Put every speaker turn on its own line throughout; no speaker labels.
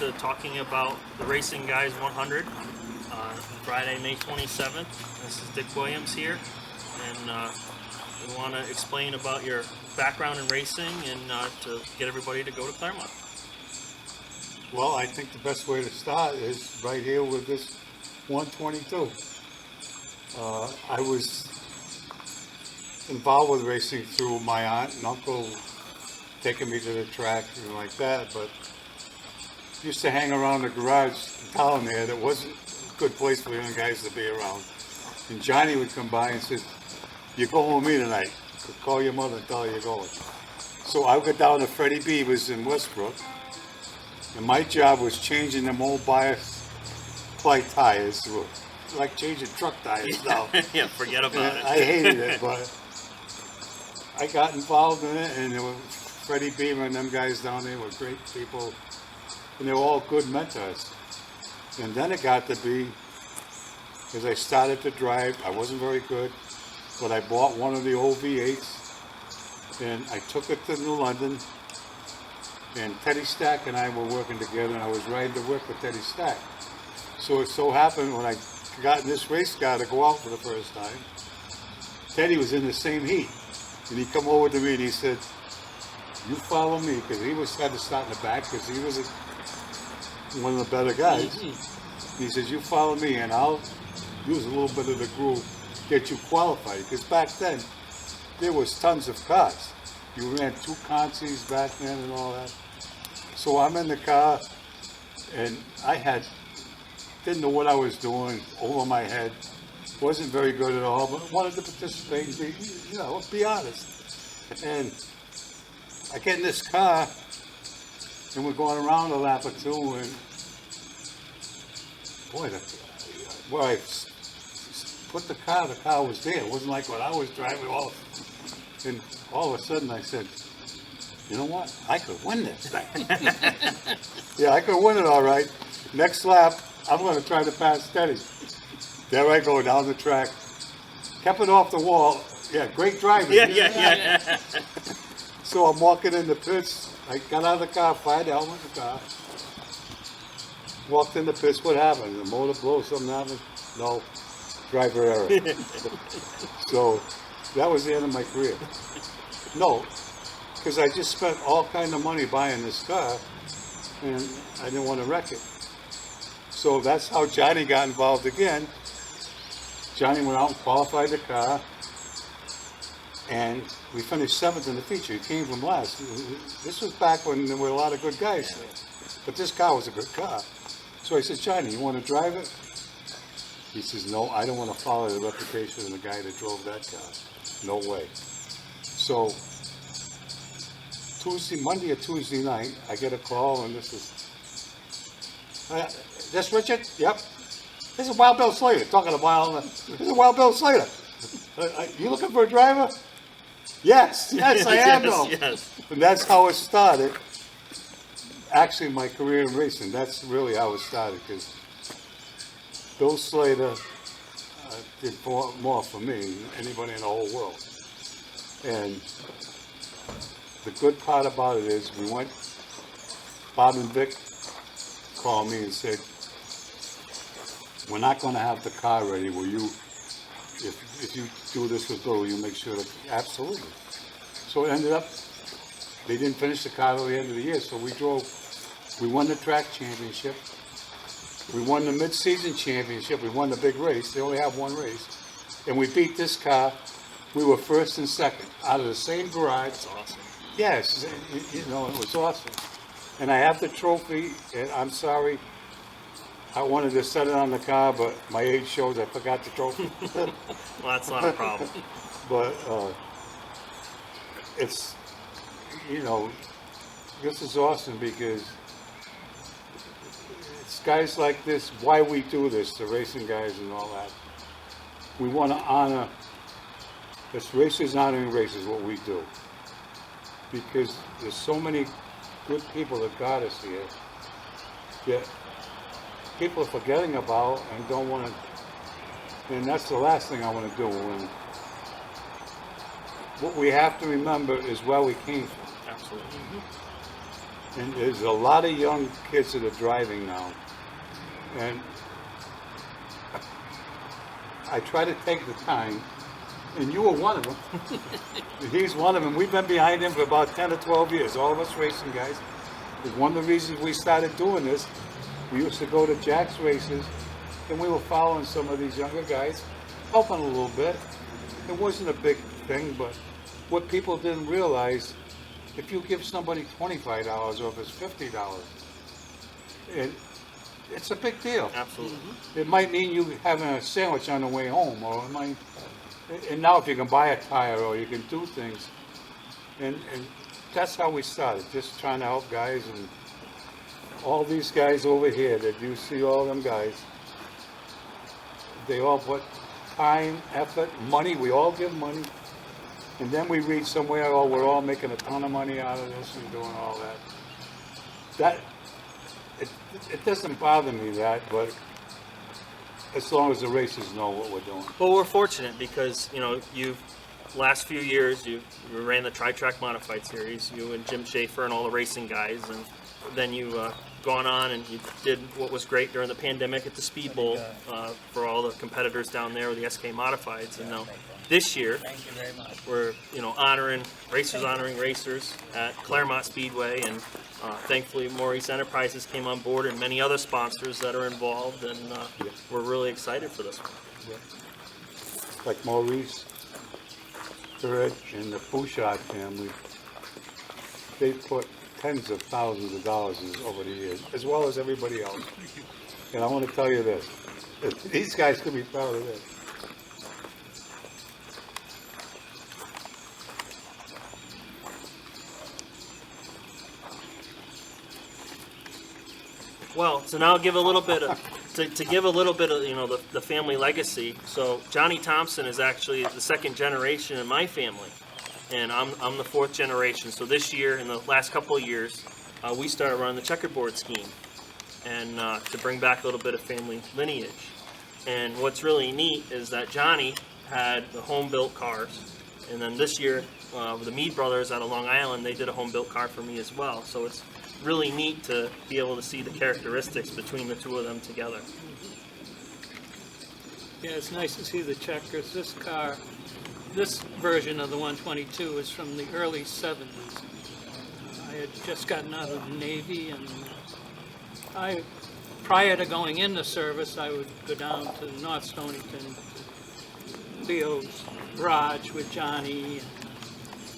to talking about the Racing Guys 100 on Friday, May 27th. This is Dick Williams here, and we want to explain about your background in racing and to get everybody to go to Claremont.
Well, I think the best way to start is right here with this 122. I was involved with racing through my aunt and uncle taking me to the track and like that, but used to hang around the garage down there. That wasn't a good place for young guys to be around. And Johnny would come by and said, "You go home with me tonight. Call your mother and tell her you're going." So I would go down to Freddie Beaver's in Westbrook, and my job was changing them old bias-ply tires. Like changing truck tires now.
Yeah, forget about it.
I hated it, but I got involved in it, and there was Freddie Beaver and them guys down there were great people, and they were all good mentors. And then it got to be, as I started to drive, I wasn't very good, but I bought one of the old V8s, and I took it to New London, and Teddy Stack and I were working together, and I was riding to work with Teddy Stack. So it so happened when I got in this race car to go out for the first time, Teddy was in the same heat, and he come over to me and he said, "You follow me," because he had to start in the back because he was one of the better guys. Mm-hmm. He says, "You follow me and I'll use a little bit of the groove, get you qualified," because back then there was tons of cars. You ran 2 Concis back then and all that. So I'm in the car, and I didn't know what I was doing, over my head, wasn't very good at all, but wanted to participate and be honest. And I get in this car, and we're going around a lap or two, and boy, where I put the car was there. It wasn't like when I was driving and all of a sudden I said, "You know what? I could win this thing." Yeah, I could win it all right. Next lap, I'm going to try to pass Teddy. There I go down the track. Kept it off the wall. Yeah, great driving.
Yeah.
So I'm walking in the pits. I got out of the car, fired the helmet in the car. Walked in the pits. What happened? The motor blew? Something happened? No. Driver error. So that was the end of my career. No, because I just spent all kind of money buying this car, and I didn't want to wreck it. So that's how Johnny got involved again. Johnny went out and qualified the car, and we finished 7th in the feature. He came from last. This was back when there were a lot of good guys, but this car was a good car. So I said, "Johnny, you want to drive it?" He says, "No, I don't want to follow the reputation of the guy that drove that car. No way." So Monday or Tuesday night, I get a call, and this Richard? Yep. This is Wild Bill Slater. Talking about this is Wild Bill Slater. You looking for a driver? Yes, I am.
Yes.
And that's how it started. Actually, my career in racing, that's really how it started, because Bill Slater did more for me than anybody in the whole world. And the good part about it is Bob and Vic called me and said, "We're not going to have the car ready. Will you, if you do this with Bill, will you make sure that..." Absolutely. So it ended up, they didn't finish the car till the end of the year, so we won the track championship. We won the mid-season championship. We won the big race. They only have one race. And we beat this car. We were 1st and 2nd out of the same garage.
That's awesome.
Yes, it was awesome. And I have the trophy, and I'm sorry, I wanted to set it on the car, but my age shows I forgot the trophy.
Well, that's not a problem.
But it's, this is awesome because it's guys like this, why we do this, the racing guys and all that. We want to honor, this Racers Honoring Races, what we do. Because there's so many good people that got us here that people are forgetting about and don't want to, and that's the last thing I want to do. And what we have to remember is where we came from.
Absolutely.
And there's a lot of young kids that are driving now. And I try to take the time, and you were one of them. He's one of them. We've been behind him for about 10 or 12 years, all of us racing guys. One of the reasons we started doing this, we used to go to Jack's races, and we were following some of these younger guys, helping a little bit. It wasn't a big thing, but what people didn't realize, if you give somebody $25 or if it's $50, it's a big deal.
Absolutely.
It might mean you having a sandwich on the way home, or it might, and now if you can buy a tire or you can do things, and that's how we started, just trying to help guys. And all these guys over here that you see, all them guys, they all put time, effort, money. We all give money, and then we reach somewhere, oh, we're all making a ton of money out of this and doing all that. It doesn't bother me that, but as long as the racers know what we're doing.
Well, we're fortunate because, last few years you ran the Tri-Track Modified Series, you and Jim Schaefer and all the racing guys, and then you gone on and you did what was great during the pandemic at the Speed Bowl for all the competitors down there with the SK Modifieds. And now this year we're honoring racers at Claremont Speedway, and thankfully Maurice Enterprises came on board and many other sponsors that are involved, and we're really excited for this one.
Yeah. Like Maurice, Turret, and the Bouchard family, they put tens of thousands of dollars over the years, as well as everybody else. And I want to tell you this, these guys could be proud of this.
Well, so now give a little bit of, to give a little bit of the family legacy. So Johnny Thompson is actually the second generation in my family, and I'm the fourth generation. So this year, in the last couple of years, we started running the checkerboard scheme, and to bring back a little bit of family lineage. And what's really neat is that Johnny had the home-built cars, and then this year, the Mead brothers out of Long Island, they did a home-built car for me as well. So it's really neat to be able to see the characteristics between the two of them together.
Yeah, it's nice to see the checkers. This car, this version of the 122 is from the early 70s. I had just gotten out of the Navy, and prior to going into service, I would go down to North Stonington, Leo's garage with Johnny.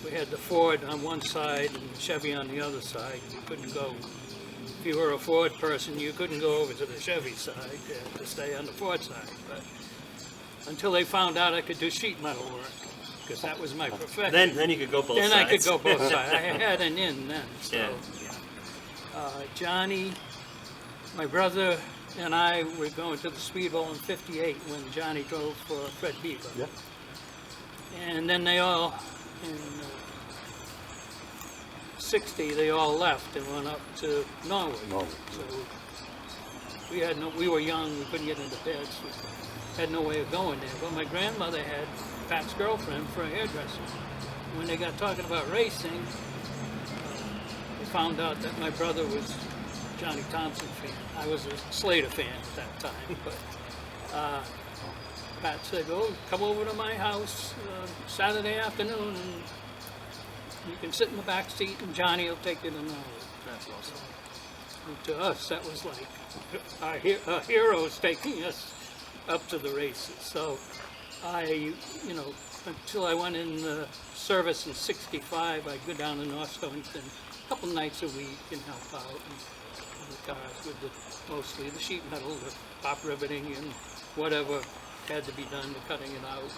We had the Ford on one side and the Chevy on the other side. You couldn't go, if you were a Ford person, you couldn't go over to the Chevy side. You had to stay on the Ford side. But until they found out I could do sheet metal work, because that was my profession.
Then you could go both sides.
Then I could go both sides. I had an in then. So,
Yeah.
Johnny, my brother, and I were going to the Speed Bowl in '58 when Johnny drove for Fred Bieber.
Yeah.
And then they all, in '60, they all left and went up to Norway. So we were young, we couldn't get into beds, we had no way of going there. But my grandmother had Pat's girlfriend for a hairdresser. When they got talking about racing, they found out that my brother was a Johnny Thompson fan. I was a Slater fan at that time, but Pat said, "Oh, come over to my house Saturday afternoon, and you can sit in the back seat, and Johnny will take you to Norway."
That's awesome.
And to us, that was like our heroes taking us up to the races. So until I went in service in '65, I'd go down to North Stonington a couple nights a week and help out in the cars with mostly the sheet metal, the top riveting, and whatever had to be done to cutting it out.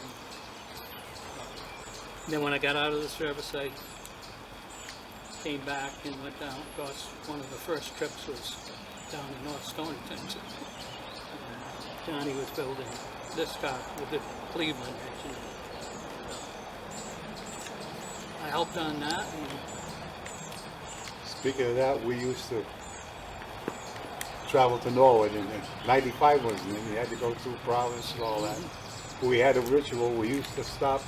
And then when I got out of the service, I came back and went down. Of course, one of the first trips was down to North Stonington. Johnny was building this car with the Cleveland engine. I helped on that. And
Speaking of that, we used to travel to Norway, and 95 was, and you had to go through province and all that. We had a ritual. We used to stop,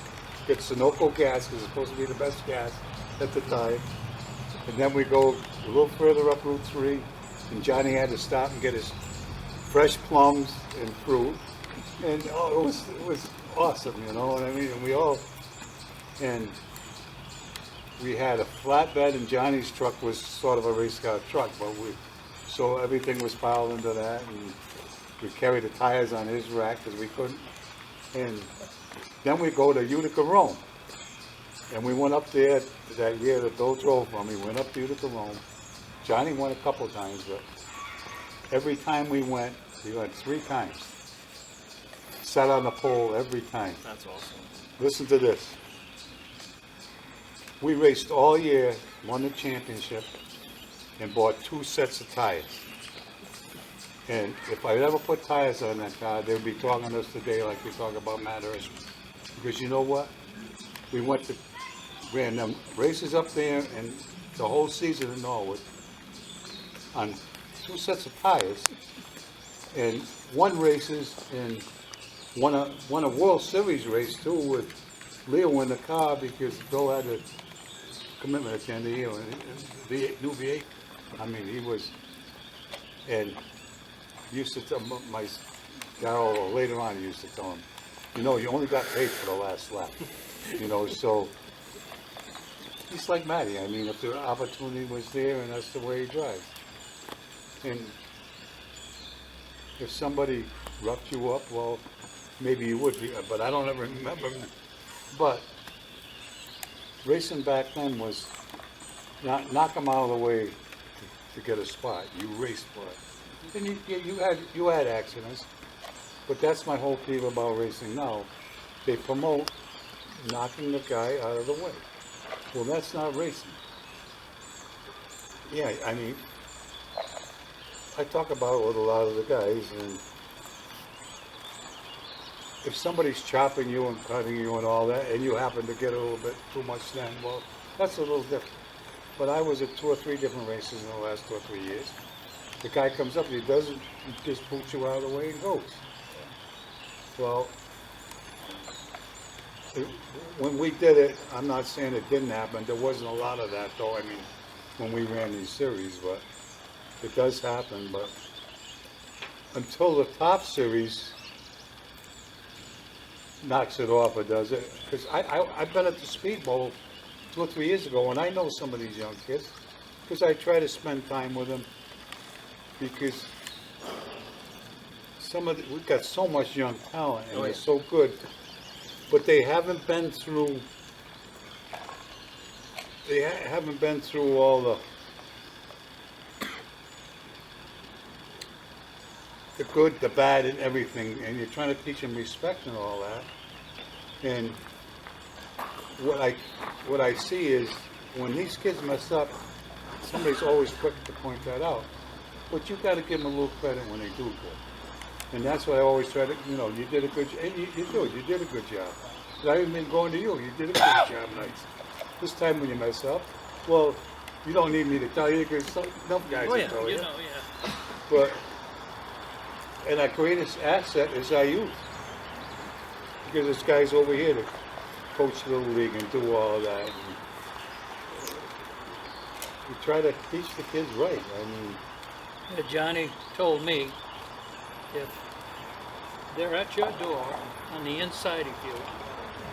get Sunoco gas, because it's supposed to be the best gas at the time. And then we go a little further up Route 3, and Johnny had to stop and get his fresh plums and fruit. And oh, it was awesome, you know what I mean? And we had a flatbed, and Johnny's truck was sort of a race car truck, so everything was piled into that, and we carried the tires on his rack because we couldn't. And then we go to Utica Rome. And we went up there that year that Bill drove for me. Went up to Utica Rome. Johnny went a couple times, but every time we went 3 times. Sat on the pole every time.
That's awesome.
Listen to this. We raced all year, won the championship, and bought 2 sets of tires. And if I ever put tires on that car, they'd be talking to us today like we talk about Matt Hirsch. Because you know what? We ran them races up there and the whole season in Norwood on 2 sets of tires, and won races and won a World Series race too with Leo in the car because Bill had a commitment at the end of the year. New V8. I mean, he was, and used to tell my Darryl later on. He used to tell him, you know, you only got paid for the last lap. You know, so he's like Matty. I mean, if the opportunity was there, and that's the way he drives. And if somebody roughed you up, well, maybe you would be, but I don't ever remember. But racing back then was not knock them out of the way to get a spot. You raced for it. And you had accidents, but that's my whole peeve about racing now. They promote knocking the guy out of the way. Well, that's not racing. Yeah, I mean, I talk about it with a lot of the guys, and if somebody's chopping you and cutting you and all that, and you happen to get a little bit too much then, well, that's a little different. But I was at 2 or 3 different races in the last 2 or 3 years. The guy comes up and he just boots you out of the way and goes. Well, when we did it, I'm not saying it didn't happen. There wasn't a lot of that, though. I mean, when we ran these series, but it does happen. But until the top series knocks it off, or does it? Because I've been at the Speed Bowl 2 or 3 years ago, and I know some of these young kids because I try to spend time with them. Because we've got so much young talent, and they're so good, but they haven't been through all the good, the bad, and everything, and you're trying to teach them respect and all that. And what I see is when these kids mess up, somebody's always quick to point that out. But you got to give them a little credit when they do good. And that's why I always try to, you know, you did a good job. And you did a good job. But I even been going to you did a good job, nice. This time when you mess up, well, you don't need me to tell you because some guys will tell you.
You know, yeah.
But, and our greatest asset is our youth. Because there's guys over here that coach Little League and do all that. And we try to teach the kids right. I mean,
Johnny told me if they're at your door on the inside of you,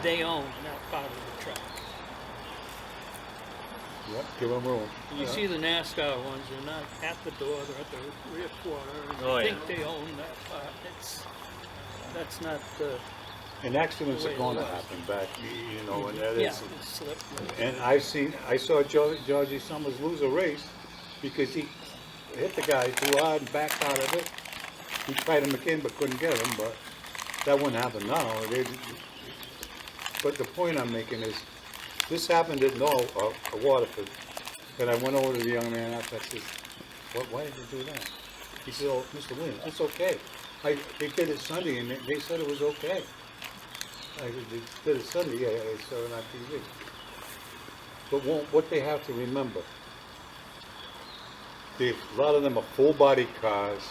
they own that part of the track.
Yep, give them room.
And you see the NASCAR ones, they're not at the door, they're at the rear quarter. And
Oh,
they
yeah.
think they own that part. That's not the...
And accidents
The way
are going
it
to
was.
happen back, you know, and that
Yeah,
is.
it slipped.
And I saw Georgie Summers lose a race because he hit the guy too hard and backed out of it. He tried him again but couldn't get him, but that wouldn't happen now. But the point I'm making is, this happened at Waterford, and I went over to the young man after. I said, why did you do that? He said, oh, Mr. Williams, it's okay. They did it Sunday, and they said it was okay. They did it Sunday, yeah, they saw it on TV. But what they have to remember, a lot of them are full-body cars,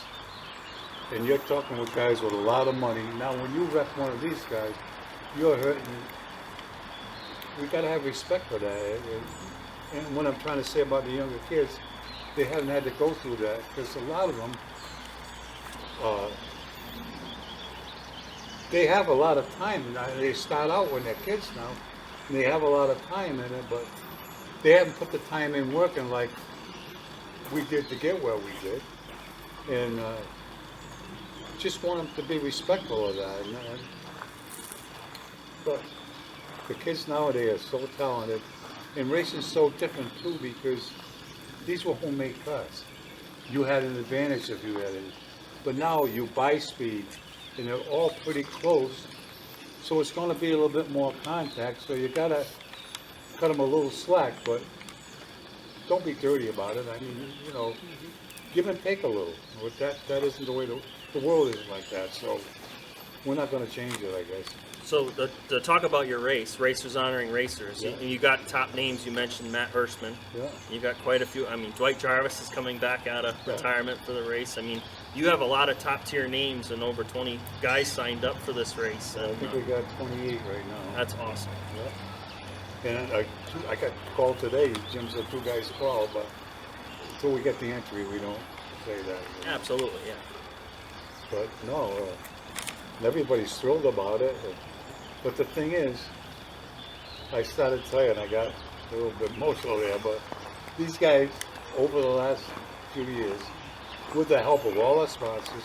and you're talking with guys with a lot of money. Now, when you rep one of these guys, you're hurting. We got to have respect for that. And what I'm trying to say about the younger kids, they haven't had to go through that because a lot of them, they have a lot of time. Now, they start out when they're kids now, and they have a lot of time in it, but they haven't put the time in working like we did to get where we did. And just want them to be respectful of that. But the kids nowadays are so talented, and racing's so different too because these were homemade cars. You had an advantage if you had it, but now you buy speed, and they're all pretty close, so it's going to be a little bit more contact. So you gotta cut them a little slack, but don't be dirty about it. I mean, you know, give and take a little. But that isn't the way the world isn't like that. So we're not going to change it, I guess.
So to talk about your race, Racers Honoring Racers,
Yeah.
and you got top names. You mentioned Matt Hirschman.
Yeah.
You got quite a few. I mean, Dwight Jarvis is coming back out of retirement for the race. I mean, you have a lot of top tier names and over 20 guys signed up for this race.
I
And,
think we got 28 right now.
that's awesome.
Yeah. And I got called today. Jim said 2 guys called, but until we get the entry, we don't say that. You know.
Absolutely, yeah.
But no, everybody's thrilled about it. But the thing is, I started telling, I got a little bit emotional there, but these guys, over the last few years, with the help of all our sponsors,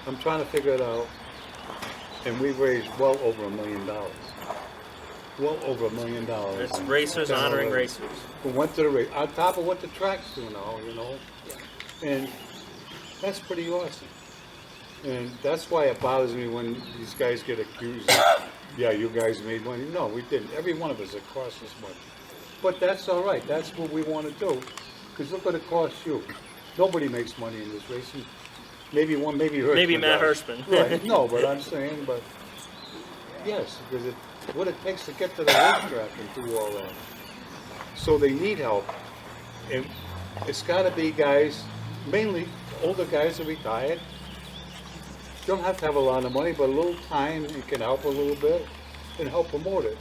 I'm trying to figure it out, and we've raised well over $1 million. Well over $1 million.
It's
And
Racers
10
Honoring
already.
Racers.
We went to the race, on top of what the tracks do now, you know, and that's pretty awesome. And that's why it bothers me when these guys get accused of, yeah, you guys made money. No, we didn't. Every one of us, it cost us money. But that's all right. That's what we want to do. Because look what it costs you. Nobody makes money in this racing. Maybe one, maybe Hirschman.
Maybe Matt
does.
Hirschman.
Right. No, but I'm saying, but yes, because what it takes to get to the racetrack and do all that. So they need help. And it's got to be guys, mainly older guys that retired. Don't have to have a lot of money, but a little time, you can help a little bit and help promote it.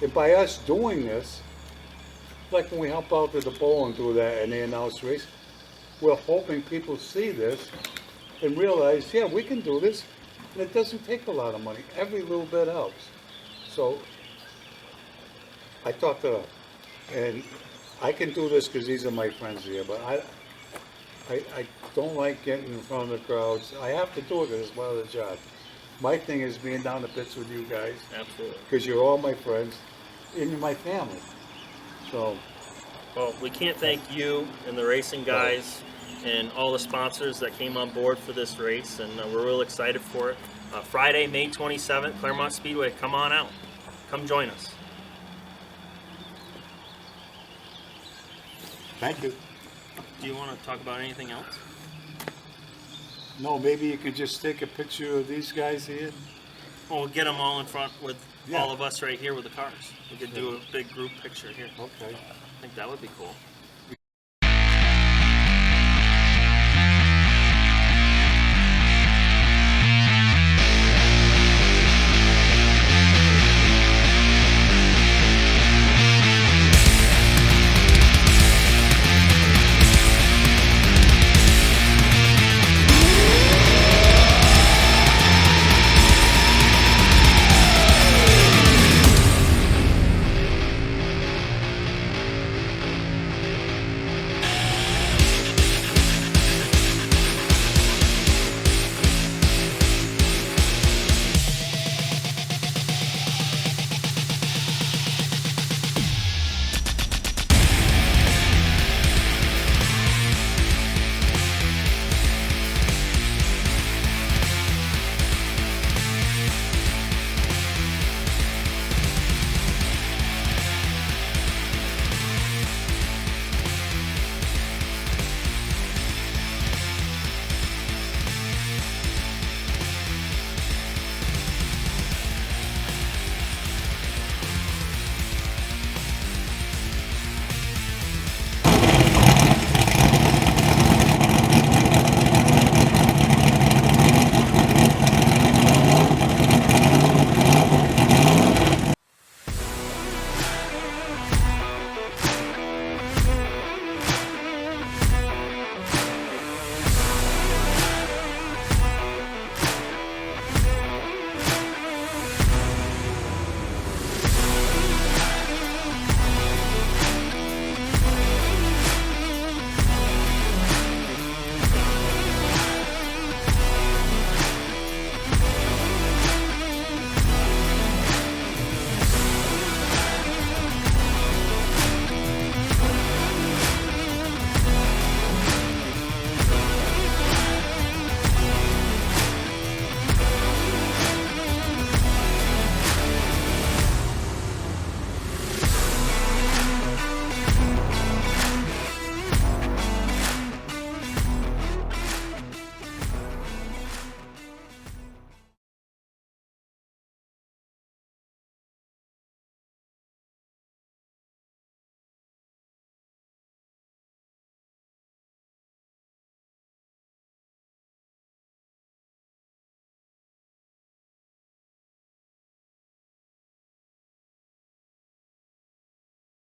And by us doing this, like when we help out at the bowl and do that and they announce race, we're hoping people see this and realize, yeah, we can do this, and it doesn't take a lot of money. Every little bit helps. So I talked to them, and I can do this because these are my friends here, but I don't like getting in front of the crowds. I have to do it because it's part of the job. My thing is being down the pits with you guys.
Absolutely.
Because you're all my friends and you're my family. So,
Well, we can't thank you and the racing guys and all the sponsors that came on board for this race, and we're real excited for it. Friday, May 27th, Claremont Speedway. Come on out. Come join us.
thank you.
Do you want to talk about anything else?
No, maybe you could just take a picture of these guys here.
Well, we'll get them all in front with
Yeah.
all of us right here with the cars. We could do a big group picture here.
Okay.
I think that would be cool.